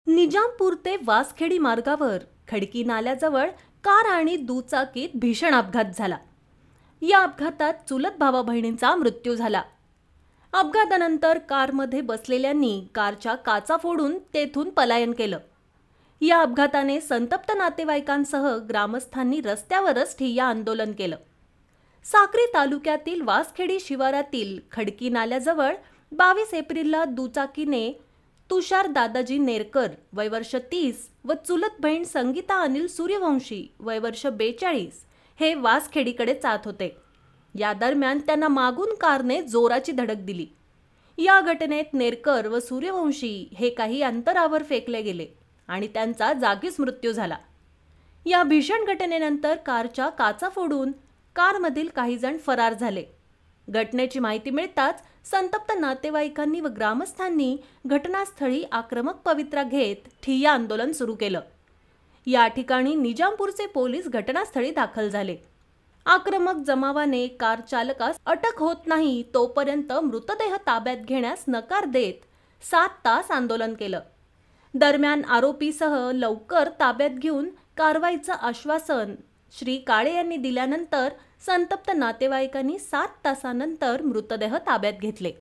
निजामपूर ते वासखेडी मार्गावर खडकी नाल्याजवळ कार आणि दुचाकीत भीषण अपघात झाला। या अपघातात चुलत भावा बहिणींचा मृत्यू झाला। अपघातानंतर कारमध्ये बसलेल्यांनी कारच्या काचा फोडून तेथून पलायन केलं। या अपघाताने संतप्त नातेवाईकांसह ग्रामस्थांनी रस्त्यावरच ठिय्या आंदोलन केलं। साक्री तालुक्यातील वासखेडी शिवारातील खडकी नाल्याजवळ 22 एप्रिलला दुचाकीने तुषार दादाजी नेरकर वय वर्ष 30 व चुलत बहीण संगीता अनिल सूर्यवंशी वय वर्ष 42 हे वासखेडीकडे जात होते। या दरम्यान त्यांना मागून कारने जोराची धडक दिली। या घटनेत नेरकर व सूर्यवंशी हे काही अंतरावर फेकले गेले आणि त्यांचा जागीच मृत्यू झाला। या भीषण घटनेनंतर कारच्या काचा फोडून कारमधील काही जण फरार झाले। घटनेची माहिती मिळताच संतप्त नातेवाईकांनी व ग्रामस्थांनी घटनास्थळी आक्रमक पवित्रा घेत ठिय्या आंदोलन सुरू केलं। या ठिकाणी निजामपूरचे पोलीस घटनास्थळी दाखल झाले। आक्रमक जमावाने कार चालकास अटक होत नाही तोपर्यंत मृतदेह ताब्यात घेण्यास नकार देत 7 तास आंदोलन केलं। दरम्यान आरोपीसह लवकर ताब्यात घेऊन कारवाईचं आश्वासन श्री काळे यांनी दिल्यानंतर संतप्त नातेवाईकांनी 7 तासानंतर मृतदेह ताब्यात घेतले।